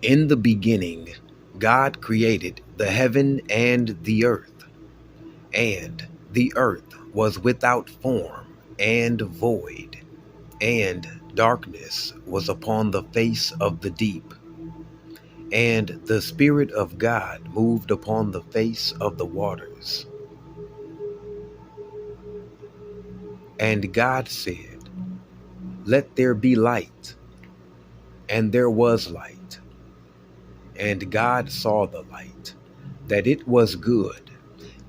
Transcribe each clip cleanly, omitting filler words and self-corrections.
In the beginning, God created the heaven and the earth was without form and void, and darkness was upon the face of the deep, and the Spirit of God moved upon the face of the waters. And God said, "Let there be light," and there was light. And God saw the light, that it was good,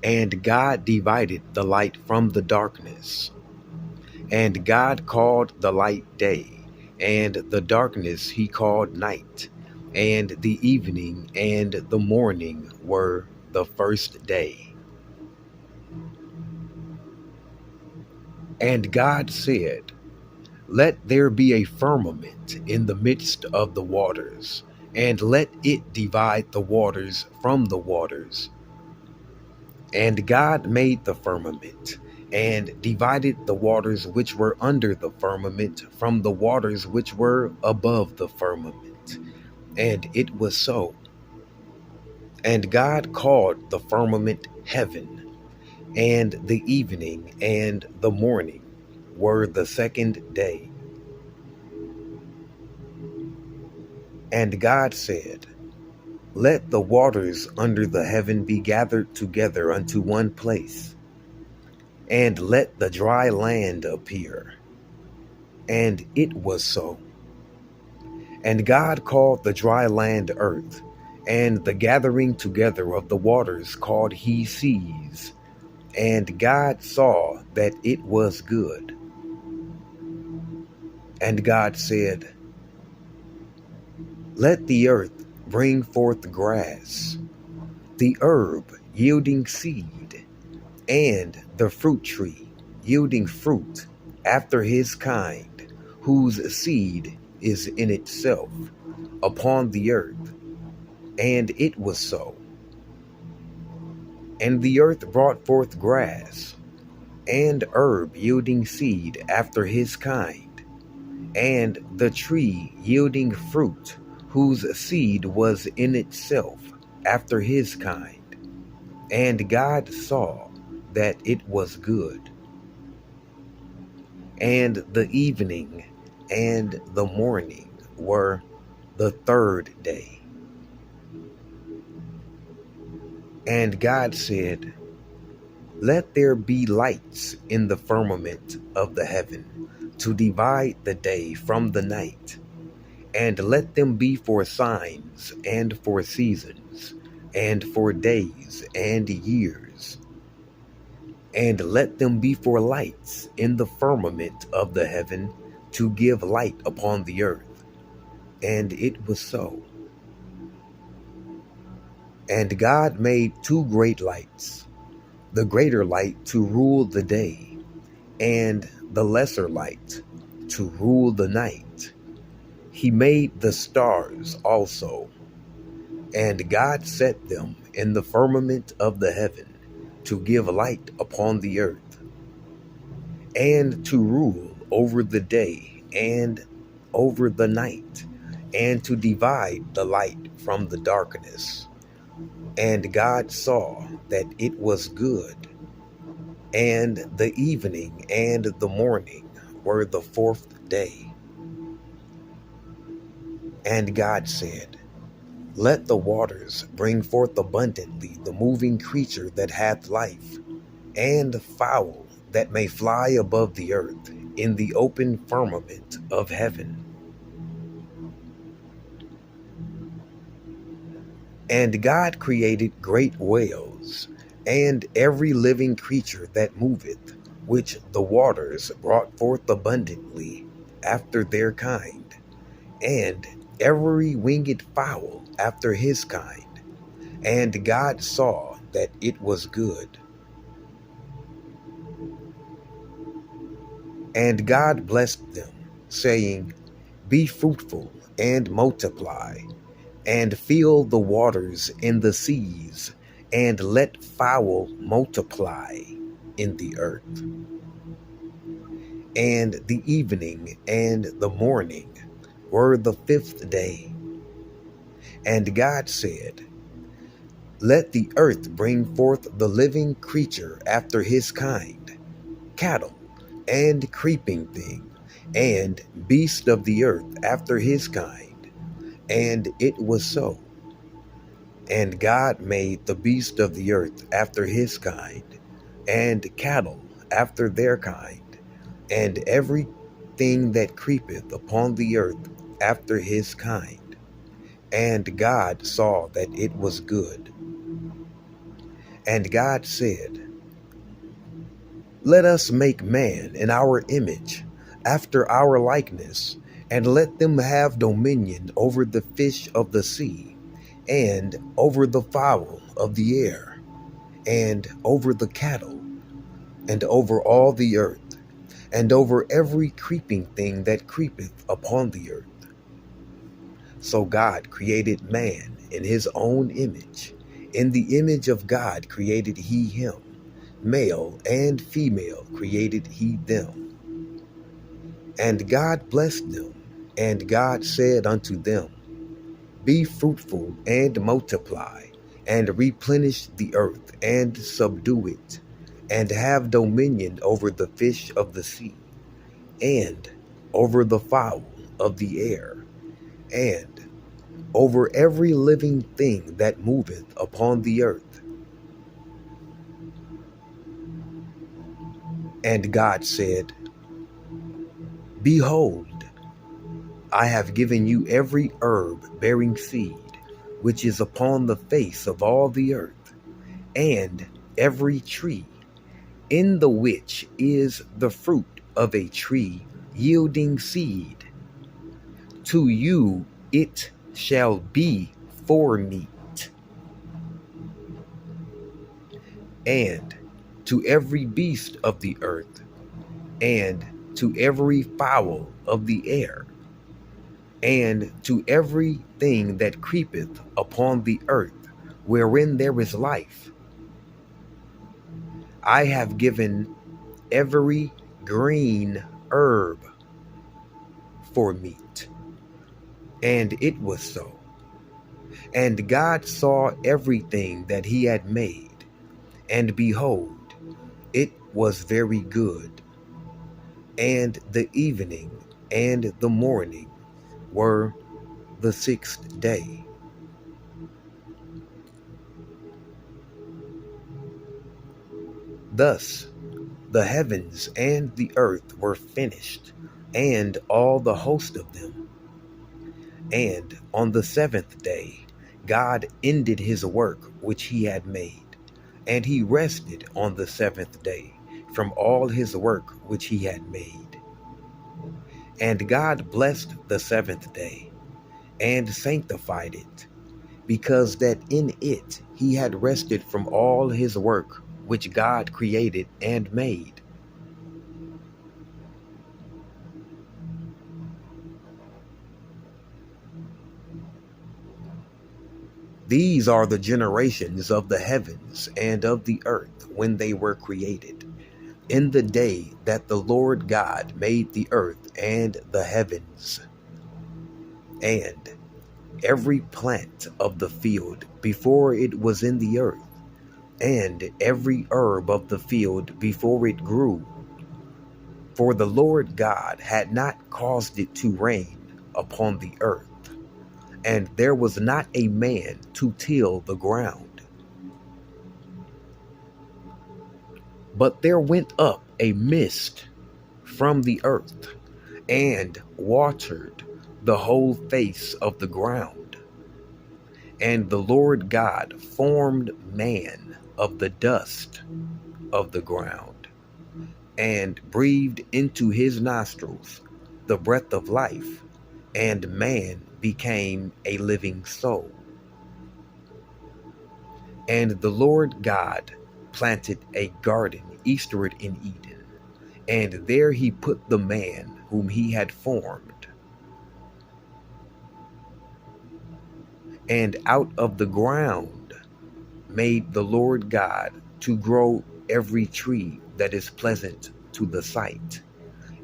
and God divided the light from the darkness. And God called the light day, and the darkness he called night. And the evening and the morning were the first day. And God said, "Let there be a firmament in the midst of the waters, and let it divide the waters from the waters." And God made the firmament, and divided the waters which were under the firmament from the waters which were above the firmament. And it was so. And God called the firmament heaven, and the evening and the morning were the second day. And God said, "Let the waters under the heaven be gathered together unto one place, and let the dry land appear." And it was so. And God called the dry land earth, and the gathering together of the waters called he seas. And God saw that it was good. And God said, "Let the earth bring forth grass, the herb yielding seed, and the fruit tree yielding fruit after his kind, whose seed is in itself, upon the earth." And it was so. And the earth brought forth grass, and herb yielding seed after his kind, and the tree yielding fruit, whose seed was in itself after his kind. And God saw that it was good. And the evening and the morning were the third day. And God said, "Let there be lights in the firmament of the heaven, to divide the day from the night, and let them be for signs and for seasons, and for days and years. And let them be for lights in the firmament of the heaven, to give light upon the earth." And it was so. And God made two great lights, the greater light to rule the day, and the lesser light to rule the night. He made the stars also, and God set them in the firmament of the heaven to give light upon the earth, and to rule over the day and over the night, and to divide the light from the darkness. And God saw that it was good. And the evening and the morning were the fourth day. And God said, "Let the waters bring forth abundantly the moving creature that hath life, and fowl that may fly above the earth in the open firmament of heaven." And God created great whales, and every living creature that moveth, which the waters brought forth abundantly after their kind, and every winged fowl after his kind. And God saw that it was good. And God blessed them, saying, "Be fruitful and multiply, and fill the waters in the seas, and let fowl multiply in the earth." And the evening and the morning were the fifth day. And God said, let the earth bring forth the living creature after his kind, cattle, and creeping thing, and beast of the earth after his kind. And it was so. And God made the beast of the earth after his kind, and cattle after their kind, and everything that creepeth upon the earth after his kind. And God saw that it was good. And God said, let us make man in our image, after our likeness, and let them have dominion over the fish of the sea, and over the fowl of the air, and over the cattle, and over all the earth, and over every creeping thing that creepeth upon the earth. So God created man in his own image. In the image of God created he him. Male and female created he them. And God blessed them. And God said unto them, be fruitful and multiply, and replenish the earth, and subdue it, and have dominion over the fish of the sea, and over the fowl of the air, and over every living thing that moveth upon the earth. And God said, behold, I have given you every herb bearing seed, which is upon the face of all the earth, and every tree, in the which is the fruit of a tree yielding seed. To you it shall be for meat. And to every beast of the earth, and to every fowl of the air, and to everything that creepeth upon the earth, wherein there is life, I have given every green herb for meat. And it was so. And God saw everything that he had made, and behold, it was very good. And the evening and the morning were the sixth day. Thus the heavens and the earth were finished, and all the host of them. And on the seventh day God ended his work which he had made, and he rested on the seventh day from all his work which he had made. And God blessed the seventh day, and sanctified it, because that in it he had rested from all his work which God created and made. These are the generations of the heavens and of the earth when they were created, in the day that the Lord God made the earth and the heavens, and every plant of the field before it was in the earth, and every herb of the field before it grew. For the Lord God had not caused it to rain upon the earth, and there was not a man to till the ground. But there went up a mist from the earth, and watered the whole face of the ground. And the Lord God formed man of the dust of the ground, and breathed into his nostrils the breath of life, and man became a living soul. And the Lord God planted a garden eastward in Eden, and there he put the man whom he had formed. And out of the ground made the Lord God to grow every tree that is pleasant to the sight,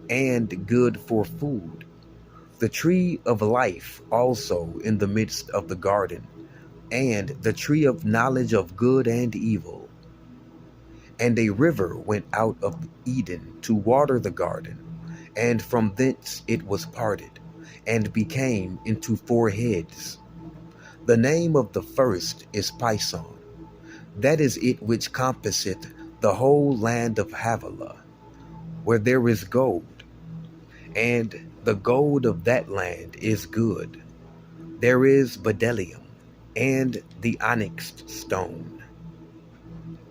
and good for food, the tree of life also in the midst of the garden, and the tree of knowledge of good and evil. And a river went out of Eden to water the garden, and from thence it was parted, and became into four heads. The name of the first is Pison, that is it which compasseth the whole land of Havilah, where there is gold, and the gold of that land is good. There is bdellium, and the onyx stone.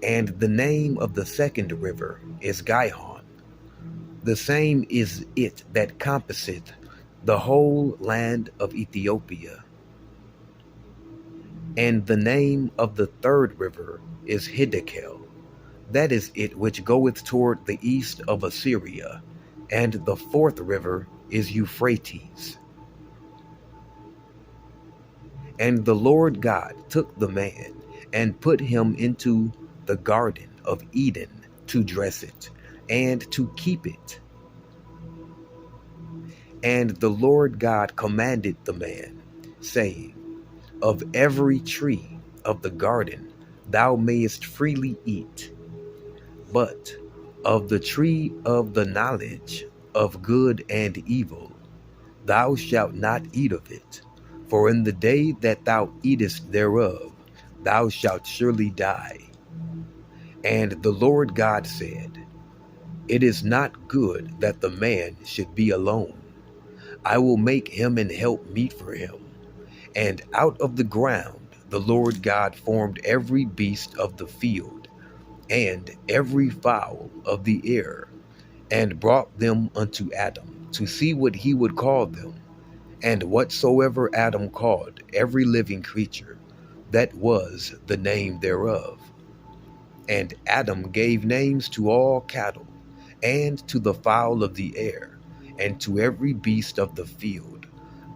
And the name of the second river is Gihon. The same is it that compasseth the whole land of Ethiopia. And the name of the third river is Hiddekel. That is it which goeth toward the east of Assyria. And the fourth river is Euphrates. And the Lord God took the man and put him into the garden of Eden to dress it and to keep it. And the Lord God commanded the man, saying, of every tree of the garden thou mayest freely eat, but of the tree of the knowledge of good and evil thou shalt not eat of it, for in the day that thou eatest thereof thou shalt surely die. And the Lord God said, it is not good that the man should be alone. I will make him an help meet for him. And out of the ground the Lord God formed every beast of the field, and every fowl of the air, and brought them unto Adam, to see what he would call them. And whatsoever Adam called every living creature, that was the name thereof. And Adam gave names to all cattle, and to the fowl of the air, and to every beast of the field.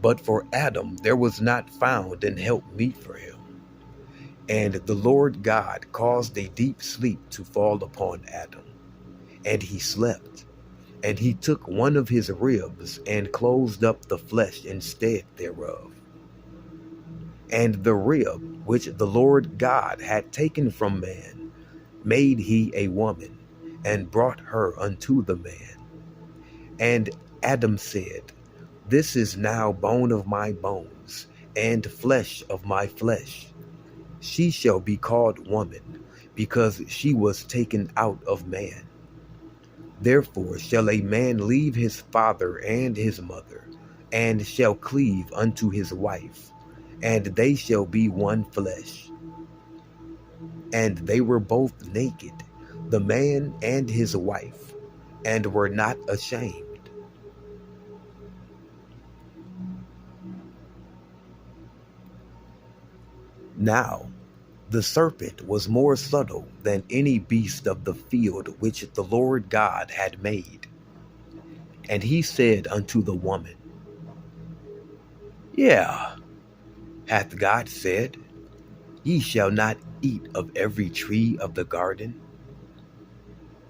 But for Adam there was not found an help meet for him. And the Lord God caused a deep sleep to fall upon Adam, and he slept. And he took one of his ribs, and closed up the flesh instead thereof. And the rib which the Lord God had taken from man made he a woman, and brought her unto the man. And Adam said, this is now bone of my bones, and flesh of my flesh. She shall be called woman, because she was taken out of man. Therefore shall a man leave his father and his mother, and shall cleave unto his wife, and they shall be one flesh. And they were both naked, the man and his wife, and were not ashamed. Now the serpent was more subtle than any beast of the field which the Lord God had made. And he said unto the woman, yeah, hath God said, ye shall not eat of every tree of the garden?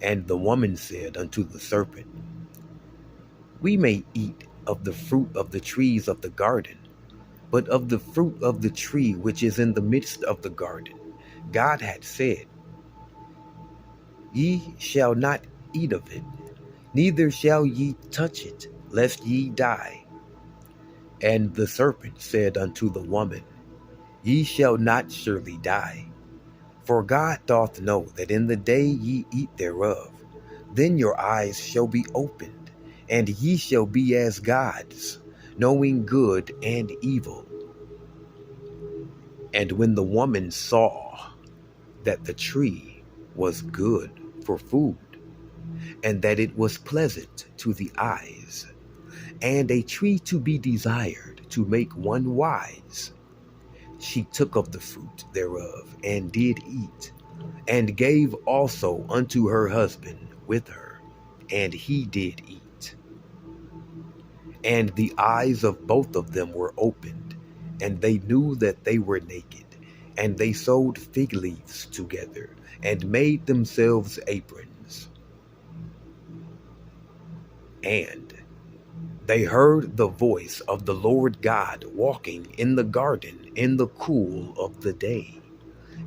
And the woman said unto the serpent, we may eat of the fruit of the trees of the garden, but of the fruit of the tree which is in the midst of the garden, God had said, ye shall not eat of it, neither shall ye touch it, lest ye die. And the serpent said unto the woman, ye shall not surely die. For God doth know that in the day ye eat thereof, then your eyes shall be opened, and ye shall be as gods, knowing good and evil. And when the woman saw that the tree was good for food, and that it was pleasant to the eyes, and a tree to be desired to make one wise, she took of the fruit thereof, and did eat, and gave also unto her husband with her, and he did eat. And the eyes of both of them were opened, and they knew that they were naked, and they sewed fig leaves together, and made themselves aprons. And They heard the voice of the Lord God walking in the garden in the cool of the day.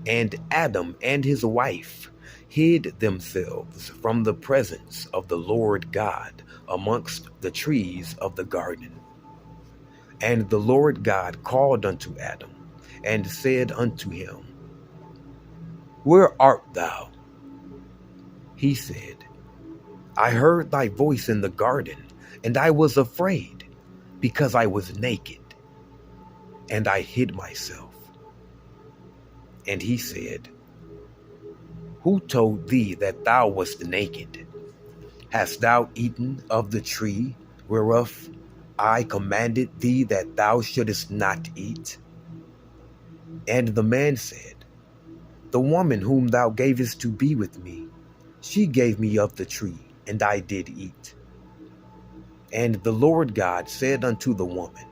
And Adam and his wife hid themselves from the presence of the Lord God amongst the trees of the garden. And the Lord God called unto Adam and said unto him, Where art thou? He said, I heard thy voice in the garden, and I was afraid, because I was naked, and I hid myself. And he said, Who told thee that thou wast naked? Hast thou eaten of the tree whereof I commanded thee that thou shouldest not eat? And the man said, The woman whom thou gavest to be with me, she gave me of the tree, and I did eat. And the Lord God said unto the woman,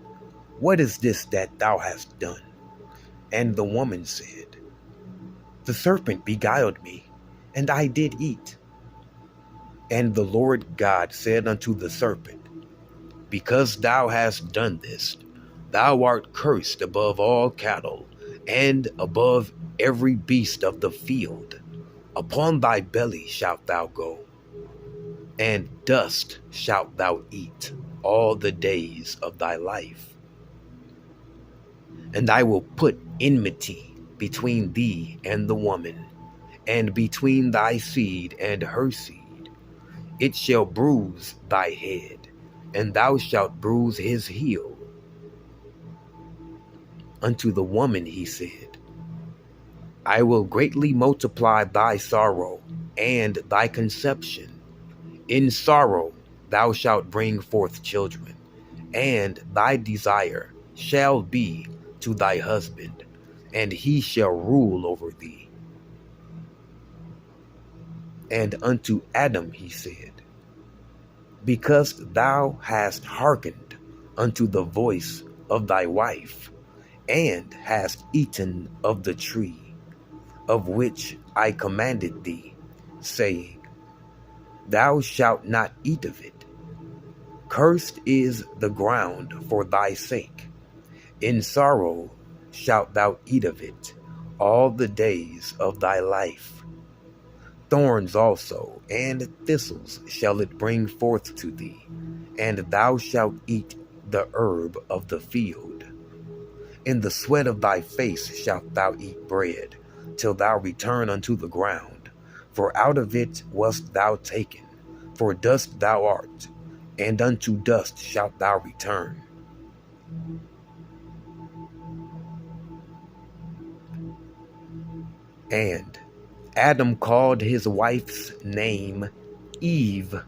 What is this that thou hast done? And the woman said, The serpent beguiled me, and I did eat. And the Lord God said unto the serpent, Because thou hast done this, thou art cursed above all cattle, and above every beast of the field. Upon thy belly shalt thou go, and dust shalt thou eat all the days of thy life. And I will put enmity between thee and the woman, and between thy seed and her seed. It shall bruise thy head, and thou shalt bruise his heel. Unto the woman he said, I will greatly multiply thy sorrow and thy conception. In sorrow thou shalt bring forth children, and thy desire shall be to thy husband, and he shall rule over thee. And unto Adam he said, Because thou hast hearkened unto the voice of thy wife, and hast eaten of the tree of which I commanded thee, saying, Thou shalt not eat of it. Cursed is the ground for thy sake. In sorrow shalt thou eat of it all the days of thy life. Thorns also and thistles shall it bring forth to thee, and thou shalt eat the herb of the field. In the sweat of thy face shalt thou eat bread, till thou return unto the ground. For out of it wast thou taken, for dust thou art, and unto dust shalt thou return. And Adam called his wife's name Eve,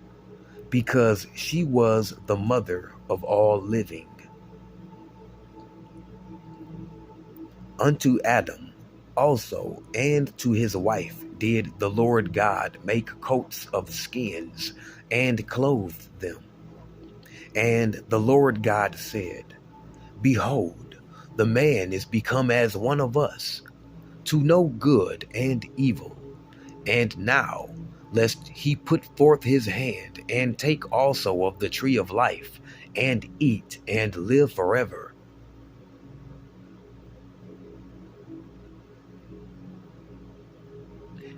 because she was the mother of all living. Unto Adam also and to his wife did the Lord God make coats of skins, and clothed them. And the Lord God said, Behold, the man is become as one of us, to know good and evil. And now, lest he put forth his hand, and take also of the tree of life, and eat, and live forever.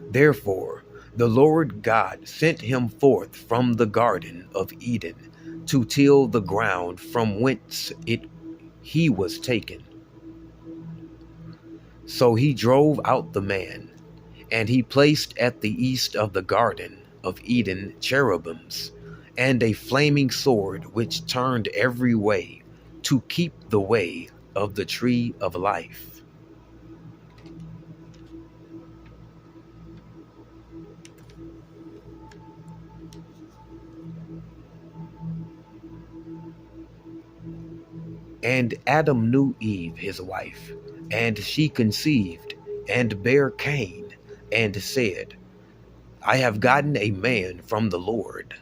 Therefore the Lord God sent him forth from the garden of Eden, to till the ground from whence he was taken. So he drove out the man, and he placed at the east of the garden of Eden cherubims, and a flaming sword which turned every way, to keep the way of the tree of life. And Adam knew Eve his wife, and she conceived, and bare Cain, and said, I have gotten a man from the Lord.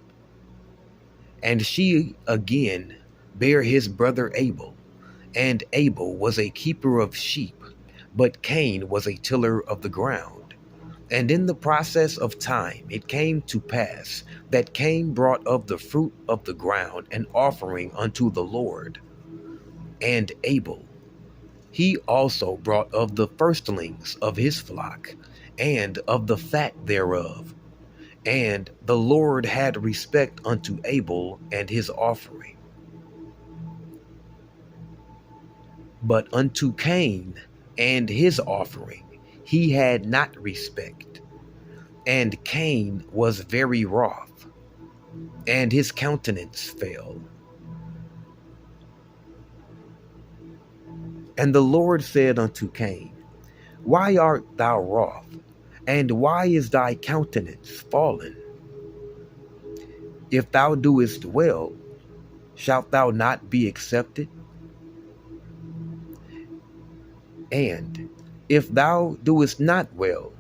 And she again bare his brother Abel, and Abel was a keeper of sheep, but Cain was a tiller of the ground. And in the process of time, it came to pass that Cain brought of the fruit of the ground an offering unto the Lord. And Abel, he also brought of the firstlings of his flock, and of the fat thereof. And the Lord had respect unto Abel and his offering. But unto Cain and his offering he had not respect. And Cain was very wroth, and his countenance fell. And the Lord said unto Cain, Why art thou wroth, and why is thy countenance fallen? If thou doest well, shalt thou not be accepted? And if thou doest not well,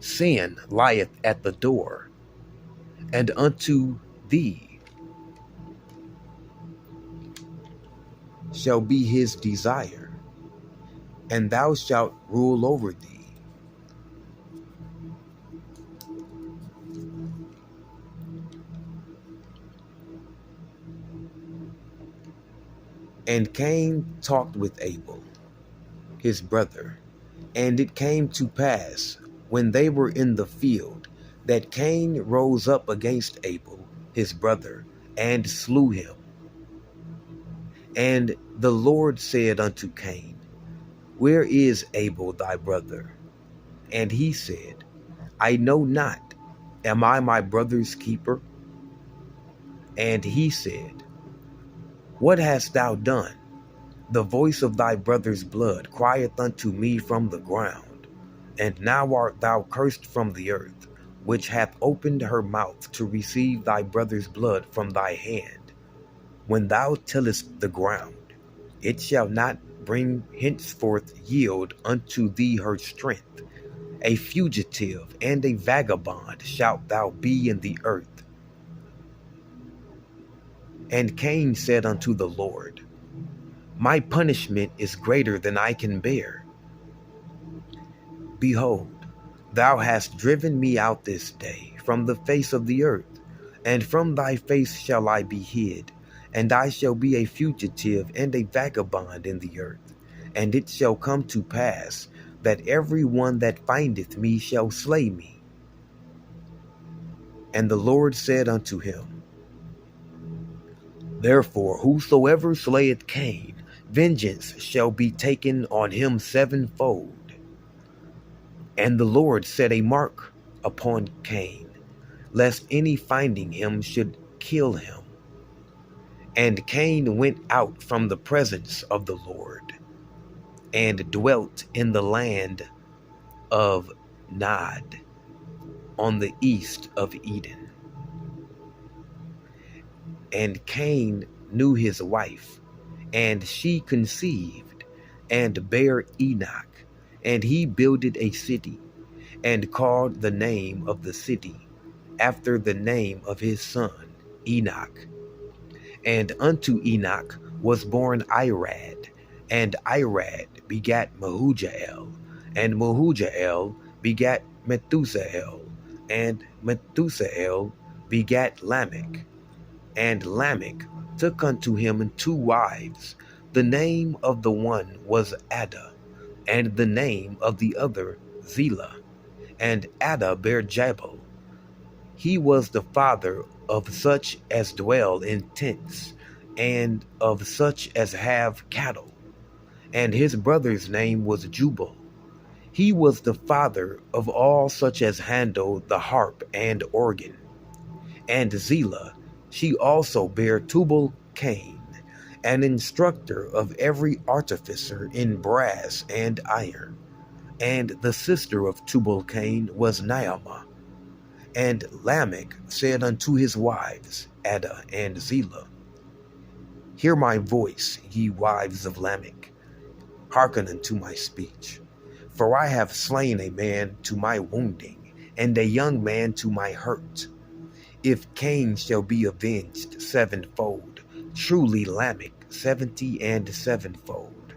sin lieth at the door, and unto thee shall be his desire, and thou shalt rule over thee. And Cain talked with Abel, his brother. And it came to pass, when they were in the field, that Cain rose up against Abel, his brother, and slew him. And the Lord said unto Cain, Where is Abel thy brother? And he said, I know not. Am I my brother's keeper? And he said, What hast thou done? The voice of thy brother's blood crieth unto me from the ground. And now art thou cursed from the earth, which hath opened her mouth to receive thy brother's blood from thy hand. When thou tillest the ground, it shall not bring henceforth yield unto thee her strength. A fugitive and a vagabond shalt thou be in the earth. And Cain said unto the Lord, My punishment is greater than I can bear. Behold, thou hast driven me out this day from the face of the earth, and from thy face shall I be hid, and I shall be a fugitive and a vagabond in the earth. And it shall come to pass that every one that findeth me shall slay me. And the Lord said unto him, Therefore whosoever slayeth Cain, vengeance shall be taken on him sevenfold. And the Lord set a mark upon Cain, lest any finding him should kill him. And Cain went out from the presence of the Lord, and dwelt in the land of Nod, on the east of Eden. And Cain knew his wife, and she conceived, and bare Enoch. And he builded a city, and called the name of the city after the name of his son, Enoch. And unto Enoch was born Irad, and Irad begat Mehujael, and Mehujael begat Methusael, and Methusael begat Lamech. And Lamech took unto him 2 wives. The name of the one was Ada, and the name of the other Zillah. And Ada bare Jabal. He was the father of such as dwell in tents, and of such as have cattle. And his brother's name was Jubal. He was the father of all such as handle the harp and organ. And Zillah, she also bare Tubal Cain, an instructor of every artificer in brass and iron. And the sister of Tubal Cain was Naamah. And Lamech said unto his wives, Ada and Zillah, Hear my voice, ye wives of Lamech, hearken unto my speech. For I have slain a man to my wounding, and a young man to my hurt. If Cain shall be avenged sevenfold, truly Lamech 70 and sevenfold.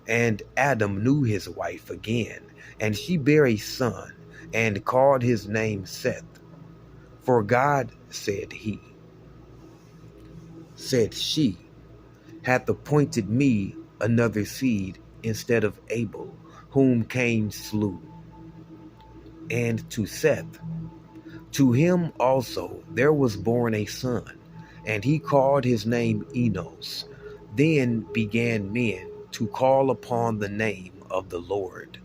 And Adam knew his wife again, and she bare a son, and called his name Seth. For God, said she, hath appointed me another seed instead of Abel, whom Cain slew. And to Seth, to him also there was born a son, and he called his name Enos. Then began men to call upon the name of the Lord.